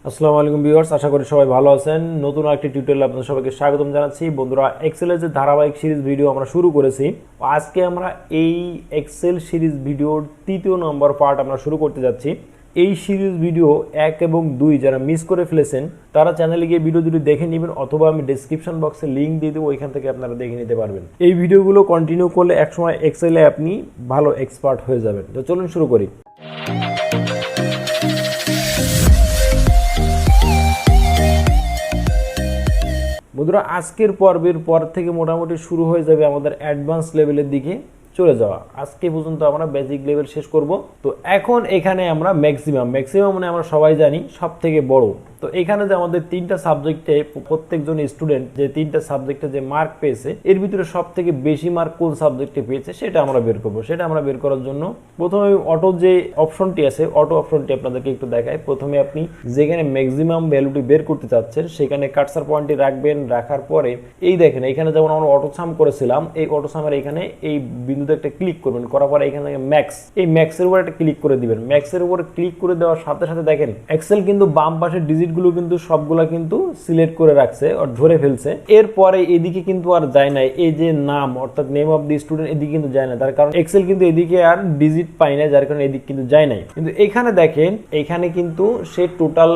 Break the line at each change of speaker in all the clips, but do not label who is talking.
আসসালামু আলাইকুম ভিউয়ার্স, আশা করি সবাই ভালো আছেন। নতুন একটি টিউটোরিয়ালে আপনাদের সবাইকে স্বাগতম জানাচ্ছি। বন্ধুরা, এক্সেলের যে ধারাবাহিক সিরিজ ভিডিও আমরা শুরু করেছি, আজকে আমরা এই এক্সেল সিরিজ ভিডিওর তৃতীয় নম্বর পার্ট আমরা শুরু করতে যাচ্ছি। এই সিরিজ ভিডিও 1 এবং 2 যারা মিস করে ফেলেছেন তারা চ্যানেলে গিয়ে ভিডিও দুটি দেখে নেবেন, অথবা আমি ডেসক্রিপশন বক্সে লিঙ্ক দিয়ে দেবো, ওইখান থেকে আপনারা দেখে নিতে পারবেন। এই ভিডিওগুলো কন্টিনিউ করলে একসময় এক্সেলে আপনি ভালো এক্সপার্ট হয়ে যাবেন। তো চলুন শুরু করি। বন্ধুরা, আজকের পর্বের পর থেকে মোটামুটি শুরু হয়ে যাবে আমাদের অ্যাডভান্স লেভেলের দিকে চলে যাওয়া। আজকে পর্যন্ত আমরা বেসিক লেভেল শেষ করব। তো এখন এখানে আমরা ম্যাক্সিমাম মানে আমরা সবাই জানি সব থেকে বড়। তো এখানে যে আমাদের তিনটা সাবজেক্টে প্রত্যেকজন স্টুডেন্ট যে তিনটা সাবজেক্টে যে মার্ক পেয়েছে, এর ভিতরে সব থেকে বেশি মার্ক কোন সাবজেক্টে পেয়েছে সেটা আমরা বের করবো। সেটা আমরা বের করার জন্য প্রথমে অটো যে অপশনটি আছে, অটো অপশনটি আপনাদেরকে একটু দেখাই। প্রথমে আপনি যেখানে ম্যাক্সিমাম ভ্যালুটি বের করতে চাচ্ছেন সেখানে কার্সার পয়েন্টটি রাখবেন। রাখার পরে এই দেখেন, এখানে যেমন আমরা অটো সাম করেছিলাম, এই অটো সামের এখানে এই বিন্দুতে একটা ক্লিক করবেন। করার পরে এখানে ম্যাক্স, এই ম্যাক্সের উপর একটা ক্লিক করে দিবেন। ম্যাক্সের উপর ক্লিক করে দেওয়ার সাথে সাথে দেখেন এক্সেল কিন্তু বাম পাশের ডিজিট গুলো কিন্তু সবগুলা কিন্তু সিলেক্ট করে রাখছে আর ধরে ফেলছে। এরপরে এদিকে কিন্তু আর যায় না, এই যে নাম অর্থাৎ নেম অফ দি স্টুডেন্ট এদিকে কিন্তু যায় না, তার কারণ এক্সেল কিন্তু এদিকে আর ডিজিট পায় না, যার কারণে এদিকে কিন্তু যায় নাই। কিন্তু এখানে দেখেন, এখানে কিন্তু সে টোটাল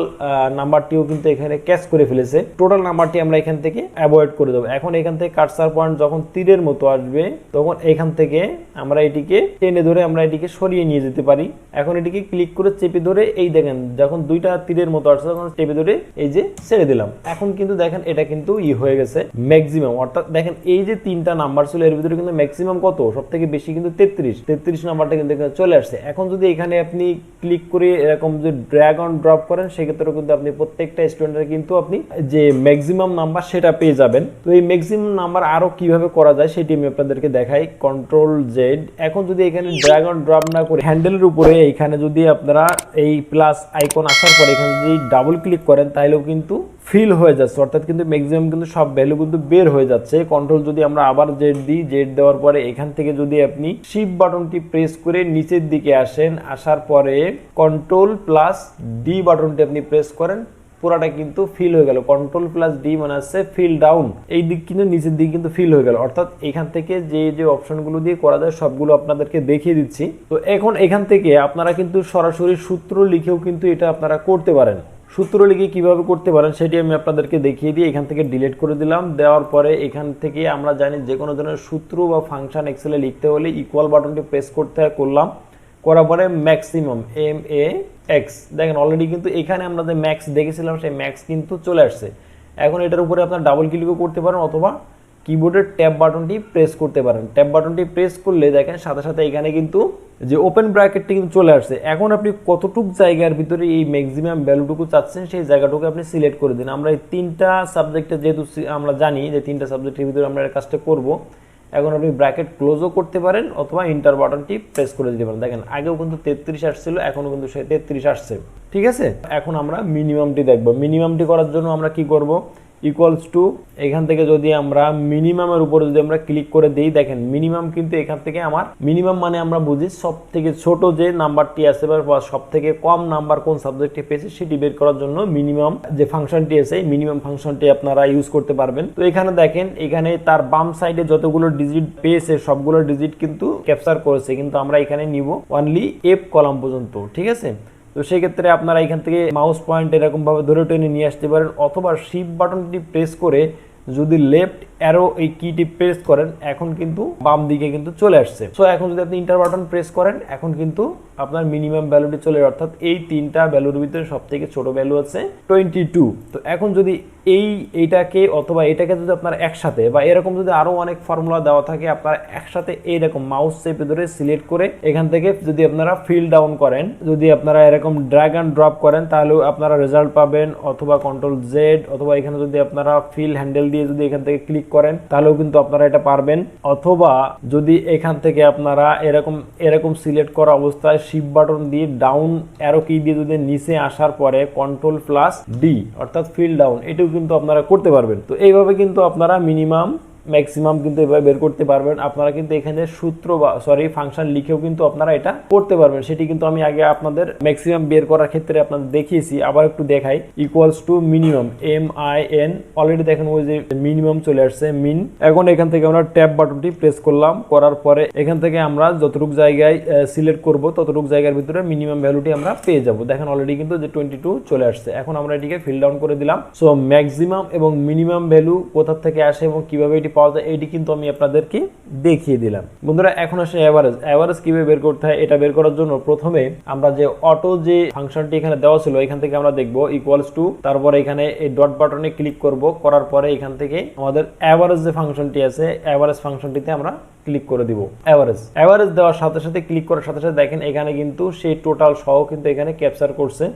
নাম্বারটিও কিন্তু এখানে ক্যাচ করে ফেলেছে। টোটাল নাম্বারটি আমরা এখান থেকে অ্যাভয়েড করে দেবো। এখন এখান থেকে কার্সার পয়েন্ট যখন তীরের মতো আসবে তখন এখান থেকে আমরা এটিকে টেনে ধরে আমরা এটিকে সরিয়ে নিয়ে যেতে পারি। এখন এটিকে ক্লিক করে চেপে ধরে এই দেখেন যখন দুইটা তীরের মতো আসছে তখন চেপে ধরে এই যে ছেড়ে দিলাম। এখন কিন্তু দেখেন এটা কিন্তু হয়ে গেছে ম্যাক্সিমাম। অর্থাৎ দেখেন এই যে তিনটা নাম্বার ছিল এর ভিতরে কিন্তু ম্যাক্সিমাম কত, সব থেকে বেশি কিন্তু 33 নাম্বারটা কিন্তু এখানে চলে আসছে। এখন যদি এখানে আপনি ক্লিক করে এরকম যে ড্র্যাগ অন ড্রপ করেন সেক্ষেত্রে কিন্তু আপনি প্রত্যেকটা স্টুডেন্টের কিন্তু আপনি যে ম্যাক্সিমাম নাম্বার সেটা পেয়ে যাবেন। তো এই ম্যাক্সিমাম নাম্বার আরো কিভাবে করা যায় সেটি আমি আপনাদেরকে দেখাই। Control Z. এখন যদি এখানে ড্র্যাগ অন ড্রপ না করে হ্যান্ডেলের উপরে এখানে যদি আপনারা এই প্লাস আইকন আসার পরে এখানে যদি ডাবল ক্লিক করেন তাহলেও কিন্তু ফিল হয়ে যাচ্ছে, অর্থাৎ কিন্তু ম্যাক্সিমাম কিন্তু সব ভ্যালু কিন্তু বের হয়ে যাচ্ছে। কন্ট্রোল যদি আমরা আবার জেড দিই, জেড দেওয়ার পরে এখান থেকে যদি আপনি শিফট বাটনটি প্রেস করে নিচের দিকে আসেন, আসার পরে কন্ট্রোল প্লাস ডি বাটনটি আপনি প্রেস করেন, পুরাটা কিন্তু ফিল হয়ে গেল। কন্ট্রোল প্লাস ডি মানে হচ্ছে ফিল ডাউন, এই দিক কিন্তু নিচের দিকে কিন্তু ফিল হয়ে গেল। অর্থাৎ এখান থেকে যে যে অপশনগুলো দিয়ে করা যায় সবগুলো আপনাদেরকে দেখিয়ে দিচ্ছি। তো এখন এখান থেকে আপনারা কিন্তু সরাসরি সূত্র লিখেও কিন্তু এটা আপনারা করতে পারেন। সূত্র লিখে কিভাবে করতে পারেন সেটি আমি আপনাদেরকে দেখিয়ে দিয়ে এখান থেকে ডিলিট করে দিলাম। দেওয়ার পরে এখান থেকে আমরা জানি যে কোনো ধরনের সূত্র বা ফাংশন এক্সেলে লিখতে হলে ইকুয়াল বাটনটি প্রেস করতে করলাম, করার পরে ম্যাক্সিমাম MAX দেখেন অলরেডি কিন্তু এখানে আমরা যে ম্যাক্স দেখেছিলাম সেই ম্যাক্স কিন্তু চলে আসছে। এখন এটার উপরে আপনার ডাবল ক্লিকও করতে পারেন অথবা কিবোর্ডের ট্যাব বাটনটি প্রেস করতে পারেন। ট্যাব বাটনটি প্রেস করলে দেখেন সাথে সাথে এখানে কিন্তু যে ওপেন ব্র্যাকেটটি কিন্তু চলে আসছে। এখন আপনি কতটুকু জায়গার ভিতরে এই ম্যাক্সিমাম ভ্যালুটুকু চাচ্ছেন সেই জায়গাটুকু আপনি সিলেক্ট করে দিন। আমরা এই তিনটা সাবজেক্টে যেহেতু আমরা জানি যে তিনটা সাবজেক্টের ভিতরে আমরা এই কাজটা করব, এখন আপনি ব্র্যাকেট ক্লোজও করতে পারেন অথবা ইন্টার বাটনটি প্রেস করে দিতে পারেন। দেখেন আগেও কিন্তু 33 আসছিল, এখনও কিন্তু সেই 33 আসছে। ঠিক আছে, এখন আমরা মিনিমামটি দেখব। মিনিমামটি করার জন্য আমরা কি করব, ইকুয়ালস টু এখান থেকে যদি আমরা মিনিমামের উপরে যদি আমরা ক্লিক করে দিই, দেখেন মিনিমাম কিন্তু এখান থেকে আমার মিনিমাম মানে আমরা বুঝি সব থেকে ছোট যে নাম্বারটি আছে বা সব থেকে কম নাম্বার কোন সাবজেক্টে পেয়েছে সেটি বের করার জন্য মিনিমাম যে ফাংশনটি আছে মিনিমাম ফাংশনটি আপনারা ইউজ করতে পারবেন। তো এখানে দেখেন এখানে তার বাম সাইডে যতগুলো ডিজিট পেয়েছে সবগুলো ডিজিট কিন্তু ক্যাপচার করেছে, কিন্তু আমরা এখানে নিব অনলি F কলাম পর্যন্ত। ঠিক আছে, তো সেই ক্ষেত্রে আপনারা এখান থেকে মাউস পয়েন্ট এরকম ভাবে ধরে টেনে নিয়ে আসতে পারেন অথবা শিফট বাটনটি প্রেস করে যদি লেফট অ্যারো এই কিটি প্রেস করেন এখন কিন্তু বাম দিকে কিন্তু চলে আসছে। সো এখন যদি আপনি ইন্টার বাটন প্রেস করেন এখন কিন্তু আপনার মিনিমাম ভ্যালুটি চলে, অর্থাৎ এই তিনটা ভ্যালুর ভিতরে সবথেকে ছোট ভ্যালু আছে 22। তো এখন যদি এইটাকে অথবা এটাকে যদি আপনার একসাথে বা এরকম যদি আরো অনেক ফর্মুলা দেওয়া থাকে আপনারা একসাথে এইরকম মাউস চেপে ধরে সিলেক্ট করে এখান থেকে যদি আপনারা ফিল ডাউন করেন, যদি আপনারা এরকম ড্র্যাগ অ্যান্ড ড্রপ করেন তাহলে আপনারা রেজাল্ট পাবেন, অথবা কন্ট্রোল জেড অথবা এখানে যদি আপনারা ফিল হ্যান্ডেল দিয়ে যদি এখান থেকে ক্লিক করেন তাহলেও কিন্তু আপনারা এটা পারবেন। অথবা যদি এখান থেকে আপনারা এরকম সিলেক্ট করা অবস্থায় শিফট বাটন দিয়ে ডাউন অ্যারো কি দিয়ে যদি নিচে আসার পরে কন্ট্রোল প্লাস ডি অর্থাৎ ফিল ডাউন এটাও কিন্তু আপনারা করতে পারবেন। তো এইভাবে কিন্তু আপনারা মিনিমাম ম্যাক্সিমাম কিন্তু এভাবে বের করতে পারবেন। আপনারা কিন্তু এখানে সূত্র বা ফাংশন লিখেও কিন্তু আপনারা এটা করতে পারবেন। সেটি কিন্তু আমি আগে আপনাদের ম্যাক্সিমাম বের করার ক্ষেত্রে আপনাদের দেখিয়েছি, আবার একটু দেখাই। Equals to minimum, MIN, already দেখেন ওই যে মিনিমাম চলে আসছে, মিন। এখন এখান থেকে আমরা ট্যাব বাটনটি প্রেস করলাম, করার পরে এখান থেকে আমরা যতটুকু জায়গায় সিলেক্ট করব ততটুকু জায়গার ভিতরে মিনিমাম ভ্যালুটি আমরা পেয়ে যাব। দেখেন অলরেডি কিন্তু যে 22 চলে আসছে। এখন আমরা এটিকে ফিল ডাউন করে দিলাম। সো ম্যাক্সিমাম এবং মিনিমাম ভ্যালু কোথা থেকে আসে এবং কিভাবে এটি পাওয়া যায় এটি কিন্তু আমি আপনাদেরকে দেখিয়ে দিলাম। বন্ধুরা এখন আসে এভারেজ। এভারেজ কিভাবে বের করতে হয়, এটা বের করার জন্য প্রথমে আমরা যে অটো যে ফাংশনটি এখানে দেওয়া ছিল এখান থেকে আমরা দেখব ইকুয়ালস টু, তারপরে এখানে এই ডট বাটনে ক্লিক করব, করার পরে এখান থেকে আমাদের এভারেজ যে ফাংশনটি আছে এভারেজ ফাংশনটিতে আমরা ক্লিক করে দিব। এভারেজ দেওয়ার সাথে সাথে ক্লিক করার সাথে সাথে দেখেন এখানে কিন্তু সেই টোটাল সহ কিন্তু এখানে ক্যাপচার করছে।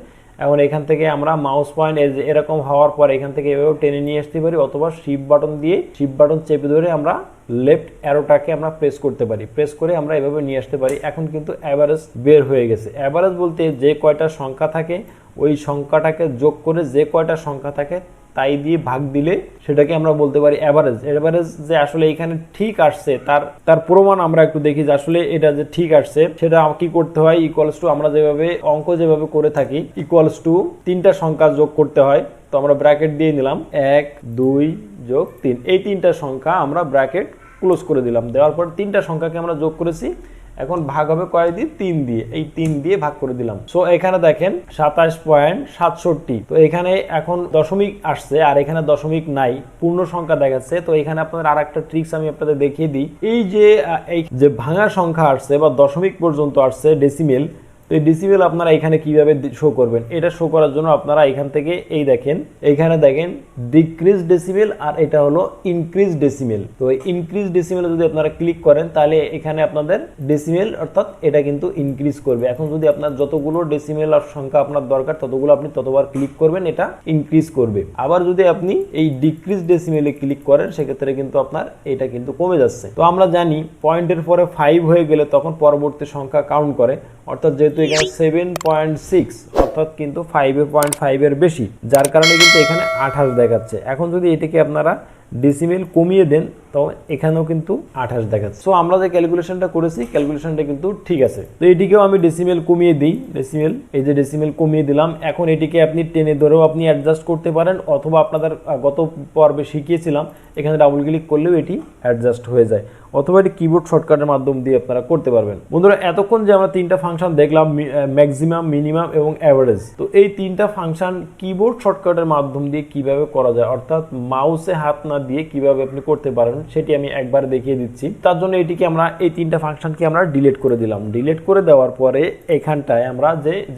এখন এখান থেকে আমরা মাউস পয়েন্ট এরকম হওয়ার পর এখান থেকে এভাবে টেনে নিয়ে আসতে পারি, অথবা শিফট বাটন চেপে ধরে আমরা লেফট অ্যারোটাকে আমরা প্রেস করতে পারি, প্রেস করে আমরা এভাবে নিয়ে আসতে পারি। এখন কিন্তু এভারেজ বের হয়ে গেছে। এভারেজ বলতে যে কয়টা সংখ্যা থাকে ওই সংখ্যাটাকে যোগ করে যে কয়টা সংখ্যা থাকে তাই দিয়ে ভাগ দিলে সেটাকে আমরা বলতে পারি এভারেজ। এভারেজ যে আসলে এখানে ঠিক আসছে তার প্রমাণ আমরা একটু দেখি যে আসলে এটা যে ঠিক আসছে সেটা কি করতে হয়। ইকুয়ালস টু, আমরা যেভাবে অঙ্ক যেভাবে করে থাকি, ইকুয়ালস টু তিনটা সংখ্যা যোগ করতে হয়। তো আমরা ব্র্যাকেট দিয়ে নিলাম 1 2 যোগ 3, এই তিনটা সংখ্যা আমরা ব্র্যাকেট ক্লোজ করে দিলাম। দেওয়ার পর তিনটা সংখ্যাকে আমরা যোগ করেছি, এখন ভাগ হবে কয় দিয়ে, 3 দিয়ে, এই 3 দিয়ে ভাগ করে দিলাম। সো এখানে দেখেন 27.67। তো এখানে এখন দশমিক আসছে আর এখানে দশমিক নাই, পূর্ণ সংখ্যা দেখাচ্ছে। তো এখানে আপনাদের আরেকটা ট্রিক্স আমি আপনাদের দেখিয়ে দিই। এই যে ভাঙা সংখ্যা আসছে বা দশমিক পর্যন্ত আসছে ডেসিমেল, তো এই ডেসিমেল আপনারা এখানে কিভাবে শো করবেন, এটা শো করার জন্য আপনারা এখান থেকে এইখানে দেখেন ডিক্রিজ ডেসিমেল আর এটা হলো ইনক্রিজ ডেসিমেল। তো ইনক্রিজ ডেসিমেলে যদি আপনারা ক্লিক করেন তাহলে এখানে আপনাদের ডেসিমেল অর্থাৎ এটা কিন্তু ইনক্রিজ করবে। এখন যদি আপনার যতগুলো ডেসিমেল আর সংখ্যা আপনার দরকার ততগুলো আপনি ততবার ক্লিক করবেন, এটা ইনক্রিজ করবে। আবার যদি আপনি এই ডিক্রিজ ডেসিমেলে ক্লিক করেন সেক্ষেত্রে কিন্তু আপনার এটা কিন্তু কমে যাচ্ছে। তো আমরা জানি পয়েন্টের পরে 5 হয়ে গেলে তখন পরবর্তী সংখ্যা কাউন্ট করে, অর্থাৎ যেহেতু এখানে 7.6 অর্থাৎ কিন্তু 5.5 এর বেশি, যার কারণে কিন্তু এখানে 28 দেখাচ্ছে। এখন যদি এটাকে আপনারা ডেসিমেল কমিয়ে দেন তো এখানেও কিন্তু 28 দেখাচ্ছে। সো আমরা যে ক্যালকুলেশনটা করেছি ক্যালকুলেশনটা কিন্তু ঠিক আছে। তো এটিকেও আমি ডেসিমেল কমিয়ে দিই, এই যে ডেসিমেল কমিয়ে দিলাম। এখন এটিকে আপনি টেনে ধরেও আপনি অ্যাডজাস্ট করতে পারেন, অথবা আপনাদের গত পর্বে শিখিয়েছিলাম এখানে ডাবল ক্লিক করলেও এটি অ্যাডজাস্ট হয়ে যায়, অথবা এটি কিবোর্ড শর্টকাটের মাধ্যম দিয়ে আপনারা করতে পারবেন। বন্ধুরা এতক্ষণ যে আমরা তিনটা ফাংশন দেখলাম, ম্যাক্সিমাম, মিনিমাম এবং অ্যাভারেজ, তো এই তিনটা ফাংশন কিবোর্ড শর্টকাটের মাধ্যম দিয়ে কিভাবে করা যায়, অর্থাৎ মাউসে হাত না দিয়ে কিভাবে আপনি করতে পারেন সেটি আমি একবার দেখিয়ে দিচ্ছি। তার জন্য এটিকে আমরা এই তিনটা ফাংশনকে আমরা ডিলিট করে দিলাম। ডিলিট করে দেওয়ার পরে এখানটায় আমরা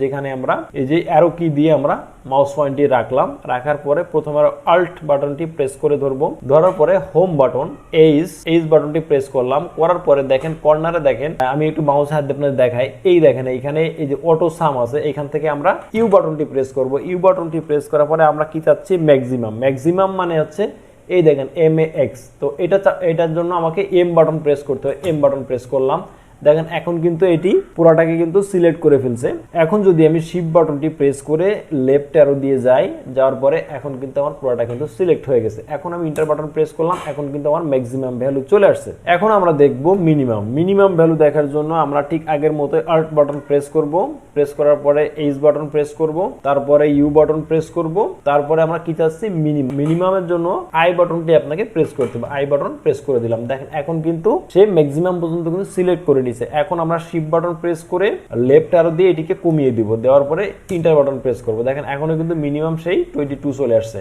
যেখানে আমরা এই যে অ্যারো কি দিয়ে আমরা মাউস পয়েন্টটি রাখলাম, রাখার পরে প্রথমে অল্ট বাটনটি প্রেস করে ধরবো, ধরার পরে হোম বাটন এইচ বাটনটি প্রেস করলাম, করার পরে দেখেন কর্নারে দেখেন, আমি একটু মাউস হাত দিয়ে আপনাদের দেখাই, এই দেখেন এইখানে এই যে অটো সাম আছে, এখান থেকে আমরা ইউ বাটনটি প্রেস করব। ইউ বাটনটি প্রেস করার পরে আমরা কি চাচ্ছি, ম্যাক্সিমাম মানে হচ্ছে এই দেখেন MAX। তো এটার জন্য আমাকে এম বাটন প্রেস করতে হয়, এম বাটন প্রেস করলাম। দেখেন এখন কিন্তু এটি পুরাটাকে কিন্তু সিলেক্ট করে ফেলছে। এখন যদি আমি শিফট বাটনটি প্রেস করে লেফট অ্যারো দিয়ে যাওয়ার পরে এখন কিন্তু আমার পুরাটা কিন্তু সিলেক্ট হয়ে গেছে। এখন আমি ইন্টার বাটন প্রেস করলাম, এখন কিন্তু আমার ম্যাক্সিমাম ভ্যালু চলে আসছে। এখন আমরা দেখব মিনিমাম ভ্যালু দেখার জন্য আমরা ঠিক আগের মতো অল্ট বাটন প্রেস করব, প্রেস করার পরে এইচ বাটন প্রেস করব, তারপরে ইউ বাটন প্রেস করব, তারপরে আমরা কি চাচ্ছি মিনিমামের জন্য আই বাটনটি আপনাকে প্রেস করতে হবে, আই বাটন প্রেস করে দিলাম। দেখেন এখন কিন্তু সে ম্যাক্সিমাম পর্যন্ত কিন্তু সিলেক্ট করে নিছে। এখন আমরা শিফট বাটন প্রেস করে লেফট অ্যারো দিয়ে এটিকে কমিয়ে দিব, দেওয়ার পরে ইন্টার বাটন প্রেস করব। দেখেন এখনো কিন্তু মিনিমাম সেই 22 চলে আসছে।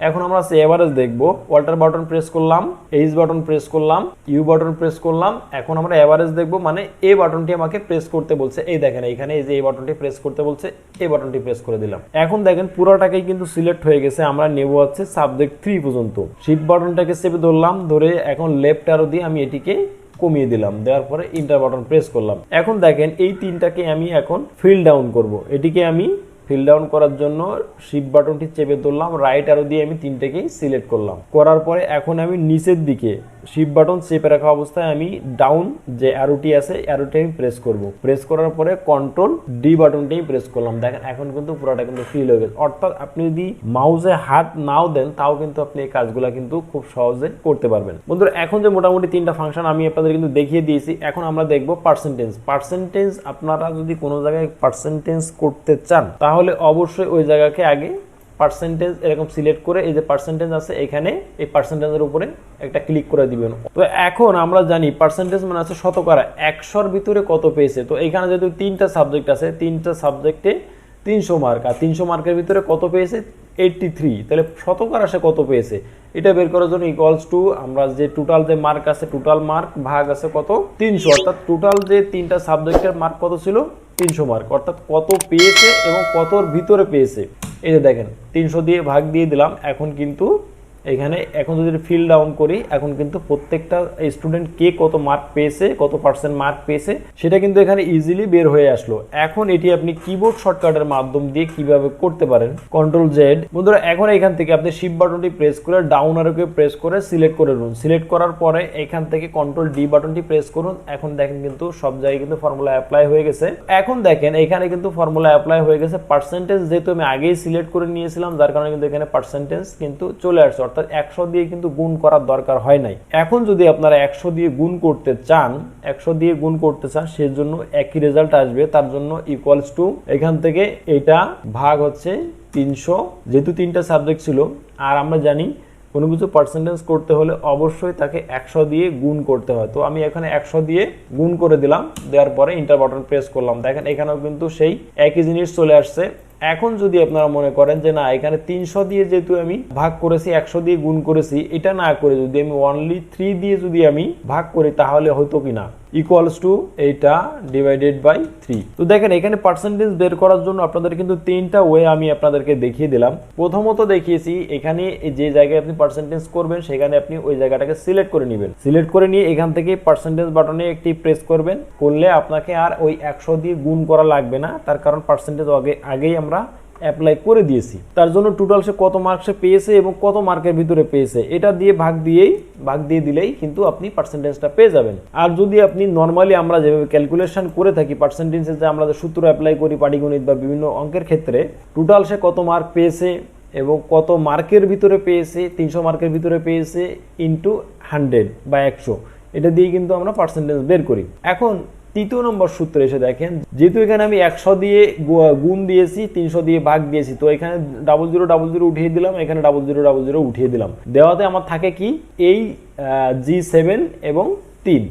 এখন আমরা এভারেজ দেখব, অল্টার বাটন প্রেস করলাম, এইচ বাটন প্রেস করলাম, ইউ বাটন প্রেস করলাম। এখন আমরা এভারেজ দেখব, মানে এই বাটনটি আমাকে প্রেস করতে বলছে, এই দেখেন এখানে এই যে এই বাটনটি প্রেস করতে বলছে, এই বাটনটি প্রেস করে দিলাম। এখন দেখেন পুরোটাকেই কিন্তু সিলেক্ট হয়ে গেছে। আমরা নেব হচ্ছে সাবজেক্ট 3 পর্যন্ত। শিফট বাটনটাকে চেপে ধরলাম, ধরে এখন লেফট অ্যারো দিয়ে আমি এটিকে কমিয়ে দিলাম, দেওয়ার পরে ইন্টার বাটন প্রেস করলাম। এখন দেখেন এই তিনটাকে আমি এখন ফিল ডাউন করব। এটিকে আমি ফিল ডাউন করার জন্য শিফট বাটনটি চেপে ধরলাম, রাইট অ্যারো দিয়ে আমি তিনটাকেই সিলেক্ট করলাম, করার পরে এখন আমি নিচের দিকে শিফট বাটন চেপে রাখা অবস্থায় আমি ডাউন যে অ্যারোটি আছে অ্যারোটি আমি প্রেস করব, প্রেস করার পরে কন্ট্রোল ডি বাটনটাই প্রেস করলাম। দেখেন এখন কিন্তু পুরোটা কিন্তু ফিল হয়ে গেছে। অর্থাৎ আপনি যদি মাউসে হাত নাও দেন তাও কিন্তু আপনি এই কাজগুলো কিন্তু খুব সহজে করতে পারবেন। বন্ধুরা এখন যে মোটামুটি 3টা ফাংশন আমি আপনাদের কিন্তু দেখিয়ে দিয়েছি, এখন আমরা দেখব পার্সেন্টেজ। পার্সেন্টেজ আপনারা যদি কোনো জায়গায় পার্সেন্টেজ করতে চান তাহলে অবশ্যই ওই জায়গাকে আগে পার্সেন্টেজ এরকম সিলেক্ট করে এই যে পার্সেন্টেজ আছে এখানে এই পার্সেন্টেজের উপরে একটা ক্লিক করে দিবেন। তো এখন আমরা জানি পার্সেন্টেজ মানে আছে শতকরা, 100-র ভিতরে কত পেয়েছে। তো এখানে যেহেতু 3টা সাবজেক্ট আছে, 3টা সাবজেক্টে 300 মার্ক, আর 300 মার্কের ভিতরে কত পেয়েছে 83, তাহলে শতকরা সে কত পেয়েছে এটা বের করার জন্য ইকুয়ালস টু আমরা যে টোটাল যে মার্ক আছে টোটাল মার্ক ভাগ আছে কত 300, অর্থাৎ টোটাল যে 3টা সাবজেক্টের মার্ক কত ছিল 300 মার্ক, অর্থাৎ কত পেয়েছে এবং কতর ভিতরে পেয়েছে। এই যে দেখেন 300 দিয়ে ভাগ দিয়ে দিলাম। এখন কিন্তু এখানে এখন যদি ফিল ডাউন করি এখন কিন্তু প্রত্যেকটা স্টুডেন্ট কে কত মার্ক পেয়েছে, কত পার্সেন্ট মার্ক পেয়েছে সেটা কিন্তু এখানে ইজিলি বের হয়ে আসলো। এখন এটি আপনি কিবোর্ড শর্টকাটের মাধ্যম দিয়ে কিভাবে করতে পারেন, কন্ট্রোল জেড। বন্ধুরা এখন এখান থেকে আপনি শিফট বাটনটি প্রেস করে ডাউন অ্যারোকে প্রেস করে সিলেক্ট করে নিন। সিলেক্ট করার পরে এখান থেকে কন্ট্রোল ডি বাটনটি প্রেস করুন। এখন দেখেন কিন্তু সব জায়গায় কিন্তু ফর্মুলা অ্যাপ্লাই হয়ে গেছে। এখন দেখেন এখানে কিন্তু ফর্মুলা অ্যাপ্লাই হয়ে গেছে। পার্সেন্টেজ যেহেতু আমি আগেই সিলেক্ট করে নিয়েছিলাম যার কারণে কিন্তু এখানে পার্সেন্টেজ কিন্তু চলে আসছে, অর্থাৎ 100 দিয়ে কিন্তু গুণ করার দরকার হয় নাই। এখন যদি আপনারা 100 দিয়ে গুণ করতে চান, 100 দিয়ে গুণ করতে চান সেজন্য একই রেজাল্ট আসবে। তার জন্য ইকুয়ালস টু এখান থেকে এটা ভাগ হচ্ছে 300, যেহেতু 3টা সাবজেক্ট ছিল আর আমরা জানি কোনো কিছু পার্সেন্টেজ করতে হলে অবশ্যই তাকে 100 দিয়ে গুণ করতে হয়। তো আমি এখানে 100 দিয়ে গুণ করে দিলাম, দেওয়ার পরে ইন্টার বাটন প্রেস করলাম। দেখেন এখানেও কিন্তু সেই একই জিনিস চলে আসছে। এখন যদি আপনারা মনে করেন যে না এখানে 300 দিয়ে যেহেতু আমি ভাগ করেছি 100 দিয়ে গুণ করেছি, এটা না করে যদি আমি অনলি 3 দিয়ে যদি আমি ভাগ করি তাহলে হয়তো কিনা ইকুয়ালস টু এইটা ডিভাইডেড বাই 3। তো দেখেন এখানে পার্সেন্টেজ বের করার জন্য আপনাদের কিন্তু 3টা ওয়ে আমি আপনাদেরকে দেখিয়ে দিলাম। প্রথমত দেখিয়েছি এখানে যে জায়গায় আপনি পার্সেন্টেজ করবেন সেখানে আপনি ওই জায়গাটাকে সিলেক্ট করে নেবেন। সিলেক্ট করে নিয়ে এখান থেকে পার্সেন্টেজ বাটনে একটি প্রেস করবেন, করলে আপনাকে আর ওই 100 দিয়ে গুণ করা লাগবে না, তার কারণ পার্সেন্টেজ আগেই আমরা অ্যাপ্লাই করে দিয়েছি। তার জন্য টোটাল সে কত মার্ক সে পেয়েছে এবং কত মার্কের ভিতরে পেয়েছে এটা দিয়ে ভাগ দিয়ে দিলেই কিন্তু আপনি পার্সেন্টেজটা পেয়ে যাবেন। আর যদি আপনি নর্মালি আমরা যেভাবে ক্যালকুলেশন করে থাকি পার্সেন্টেজে যে আমরা সূত্র অ্যাপ্লাই করি পাটিগণিত বা বিভিন্ন অঙ্কের ক্ষেত্রে, টোটাল সে কত মার্ক পেয়েছে এবং কত মার্কের ভিতরে পেয়েছে, 300 মার্কের ভিতরে পেয়েছে ইন্টু 100 বা 100, এটা দিয়ে কিন্তু আমরা পার্সেন্টেজ বের করি। এখন তৃতীয় নম্বর সূত্রে এসে দেখেন, যেহেতু এখানে আমি 100 দিয়ে গুণ দিয়েছি 300 দিয়ে ভাগ দিয়েছি, তো এখানে 0000 উঠিয়ে দিলাম, এখানে 0000 উঠিয়ে দিলাম। দেওয়াতে আমার থাকে কি এই G7 এবং 3।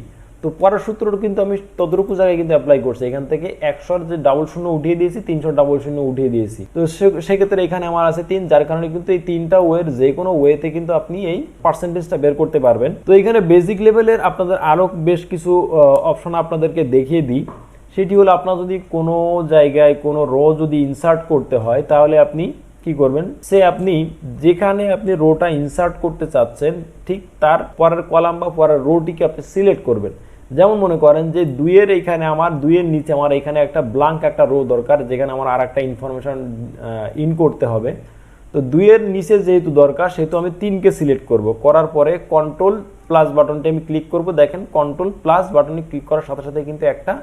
তো পরের সূত্রটা কিন্তু আমি ততটুকু জায়গায় কিন্তু অ্যাপ্লাই করছি। এখান থেকে 100 যে 00 উঠিয়ে দিয়েছি, 300 00 উঠিয়ে দিয়েছি। তো সেক্ষেত্রে এখানে আমার আছে 3, যার কারণে কিন্তু এই 3টা ওয়ের যে কোনো ওয়েতে কিন্তু আপনি এই পার্সেন্টেজটা বের করতে পারবেন। তো এখানে বেসিক লেভেলের আপনাদের আরো বেশ কিছু অপশন আপনাদেরকে দেখিয়ে দিই। সেটি হলো আপনার যদি কোনো জায়গায় কোনো রো যদি ইনসার্ট করতে হয় তাহলে আপনি কি করবেন, সে আপনি যেখানে আপনি রোটা ইনসার্ট করতে চাচ্ছেন ঠিক তার পরের কলাম বা পরের রোটিকে আপনি সিলেক্ট করবেন। যেমন মনে করেন যে 2-এর এইখানে আমার 2-এর নিচে আমার এখানে একটা ব্ল্যাঙ্ক একটা রো দরকার যেখানে আমার আর একটা ইনফরমেশন ইন করতে হবে। তো 2-এর নিচে যেহেতু দরকার সেহেতু আমি 3কে সিলেক্ট করব, করার পরে কন্ট্রোল প্লাস বাটনটি আমি ক্লিক করব। দেখেন কন্ট্রোল প্লাস বাটনে ক্লিক করার সাথে সাথে কিন্তু একটা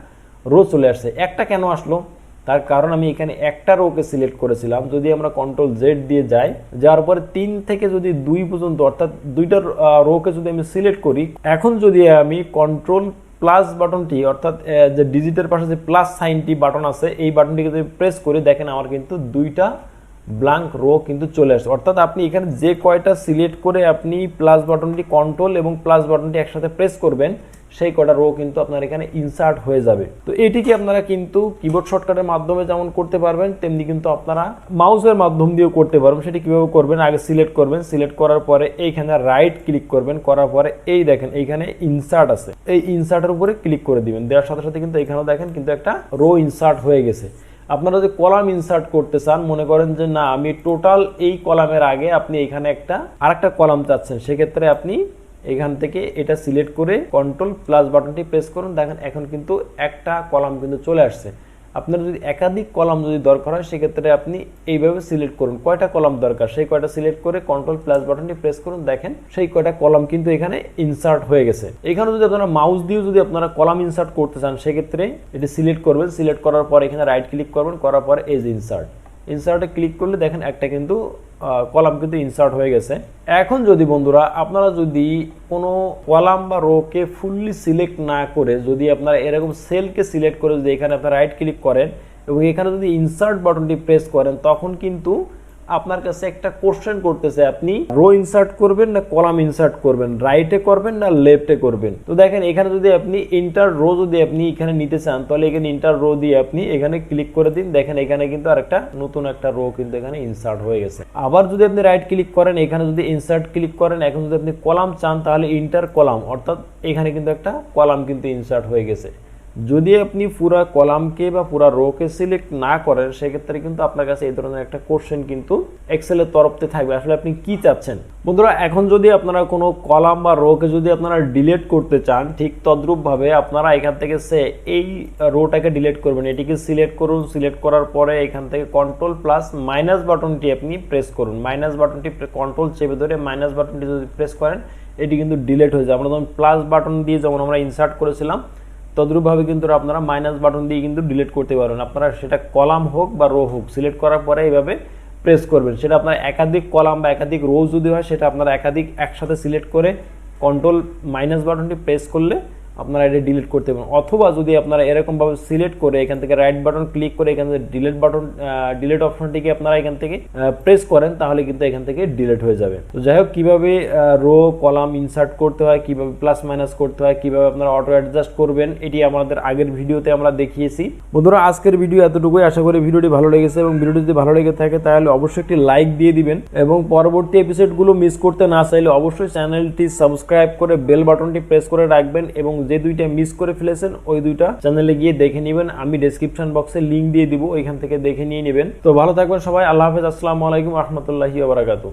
রো চলে আসছে। একটা কেন আসলো, তার কারণ আমি এখানে একটা রোকে সিলেক্ট করেছিলাম। যদি আমরা কন্ট্রোল জেড দিয়ে যাই, যাওয়ার পরে 3 থেকে যদি 2 পর্যন্ত অর্থাৎ 2টা রোকে যদি আমি সিলেক্ট করি, এখন যদি আমি কন্ট্রোল প্লাস বাটনটি অর্থাৎ যে ডিজিটের পাশে যে প্লাস সাইনটি বাটন আছে এই বাটনটিকে যদি প্রেস করি, দেখেন আমার কিন্তু 2টা ব্ল্যাঙ্ক রো কিন্তু চলে আসছে। অর্থাৎ আপনি এখানে যে কয়টা সিলেক্ট করে আপনি প্লাস বাটনটি কন্ট্রোল এবং প্লাস বাটনটি একসাথে প্রেস করবেন সেই কটা রো কিন্তু আপনার এখানে ইনসার্ট হয়ে যাবে। তো এটিকে আপনারা কিন্তু কিবোর্ড শর্টকাটের মাধ্যমে যেমন করতে পারবেন তেমনি কিন্তু আপনারা মাউসের মাধ্যম দিয়েও করতে পারবেন। সেটি কিভাবে করবেন, আগে সিলেক্ট করবেন, সিলেক্ট করার পরে এইখানে রাইট ক্লিক করবেন, করার পরে এই দেখেন এইখানে ইনসার্ট আছে, এই ইনসার্টের উপরে ক্লিক করে দিবেন। দেওয়ার সাথে সাথে কিন্তু এখানেও দেখেন কিন্তু একটা রো ইনসার্ট হয়ে গেছে। আপনারা যদি কলাম ইনসার্ট করতে চান, মনে করেন যে না আমি টোটাল এই কলামের আগে আপনি এখানে আরেকটা কলাম চাচ্ছেন, সেক্ষেত্রে আপনি এখান থেকে এটা সিলেক্ট করে কন্ট্রোল প্লাস বাটনটি প্রেস করুন। দেখেন এখন কিন্তু একটা কলাম কিন্তু চলে আসছে। আপনার যদি একাধিক কলাম যদি দরকার হয় সেক্ষেত্রে আপনি এইভাবে সিলেক্ট করুন কয়টা কলাম দরকার, সেই কয়টা সিলেক্ট করে কন্ট্রোল প্লাস বাটনটি প্রেস করুন, দেখেন সেই কয়টা কলাম কিন্তু এখানে ইনসার্ট হয়ে গেছে। এখানে যদি আপনারা মাউস দিয়ে যদি আপনারা কলাম ইনসার্ট করতে চান সেক্ষেত্রে এটি সিলেক্ট করবেন, সিলেক্ট করার পর এখানে রাইট ক্লিক করবেন, করার পর এজ ইনসার্টে ক্লিক করলে দেখেন একটা কিন্তু কলাম কিন্তু ইনসার্ট হয়ে গেছে। এখন যদি বন্ধুরা আপনারা যদি কোনো কলাম বা রোকে ফুললি সিলেক্ট না করে যদি আপনারা এরকম সেলকে সিলেক্ট করে যদি এখানে আপনারা রাইট ক্লিক করেন এবং এখানে যদি ইনসার্ট বাটনটি প্রেস করেন তখন কিন্তু আপনার কাছে একটা কোশ্চেন করতেছে আপনি রো ইনসার্ট করবেন না কলাম ইনসার্ট করবেন, রাইটে করবেন না লেফটে করবেন। তো দেখেন এখানে যদি আপনি ইন্টার রো যদি আপনি এখানে নিতে চান তাহলে এখানে ইন্টার রো দিয়ে আপনি এখানে ক্লিক করে দিন, দেখেন এখানে কিন্তু আরেকটা নতুন একটা রো কিন্তু এখানে ইনসার্ট হয়ে গেছে। আবার যদি আপনি রাইট ক্লিক করেন এখানে যদি ইনসার্ট ক্লিক করেন, এখন যদি আপনি কলাম চান তাহলে ইন্টার কলাম, অর্থাৎ এখানে কিন্তু একটা কলাম কিন্তু ইনসার্ট হয়ে গেছে। যদি আপনি পুরা কলামকে বা পুরা রোকে সিলেক্ট না করেন সেক্ষেত্রে কিন্তু আপনার কাছে এই ধরনের একটা কোশ্চেন কিন্তু এক্সেলের তরফতে থাকবে, আসলে আপনি কি চাচ্ছেন। বন্ধুরা এখন যদি আপনারা কোনো কলাম বা রোকে যদি আপনারা ডিলিট করতে চান ঠিক তদ্রূপ ভাবে আপনারা এখান থেকে এই রোটাকে ডিলিট করবেন, এটিকে সিলেক্ট করুন, সিলেক্ট করার পরে এখান থেকে কন্ট্রোল প্লাস মাইনাস বাটনটি আপনি প্রেস করুন, মাইনাস বাটনটি কন্ট্রোল চেপে ধরে মাইনাস বাটনটি যদি প্রেস করেন এটি কিন্তু ডিলিট হয়ে যায়। আমরা যখন প্লাস বাটন দিয়ে যেমন আমরা ইনসার্ট করেছিলাম তদ্রূপভাবে কিন্তু আপনারা মাইনাস বাটন দিয়ে কিন্তু ডিলিট করতে পারবেন। আপনারা সেটা কলাম হোক বা রো হোক সিলেক্ট করার পরে এইভাবে প্রেস করবেন, সেটা আপনার একাধিক কলাম বা একাধিক রো যদি হয় সেটা আপনারা একাধিক একসাথে সিলেক্ট করে কন্ট্রোল মাইনাস বাটনটি প্রেস করলে আপনারা এটা ডিলিট করতে পারেন। অথবা যদি আপনারা এরকমভাবে সিলেক্ট করে এখান থেকে রাইট বাটন ক্লিক করে এখান থেকে ডিলিট অপশনটিকে আপনারা এখান থেকে প্রেস করেন তাহলে কিন্তু এখান থেকে ডিলিট হয়ে যাবে। তো যাই হোক কিভাবে রো কলাম ইনসার্ট করতে হয়, কিভাবে প্লাস মাইনাস করতে হয়, কিভাবে আপনারা অটো অ্যাডজাস্ট করবেন এটি আমাদের আগের ভিডিওতে আমরা দেখিয়েছি। বন্ধুরা আজকের ভিডিও এতটুকুই, আশা করি ভিডিওটি ভালো লেগেছে এবং ভিডিওটি যদি ভালো লেগে থাকে তাহলে অবশ্যই একটি লাইক দিয়ে দিবেন এবং পরবর্তী এপিসোডগুলো মিস করতে না চাইলে অবশ্যই চ্যানেলটি সাবস্ক্রাইব করে বেল বাটনটি প্রেস করে রাখবেন এবং যে দুইটা মিস করে ফেলেছেন ওই দুইটা চ্যানেলে গিয়ে দেখে নেবেন, আমি ডেসক্রিপশন বক্সে লিংক দিয়ে দিব, ওইখান থেকে দেখে নিয়ে নেবেন। তো ভালো থাকবেন সবাই, আল্লাহ হাফেজ, আসসালামু আলাইকুম রহমতুল্লাহি ওয়া বারাকাতুহু।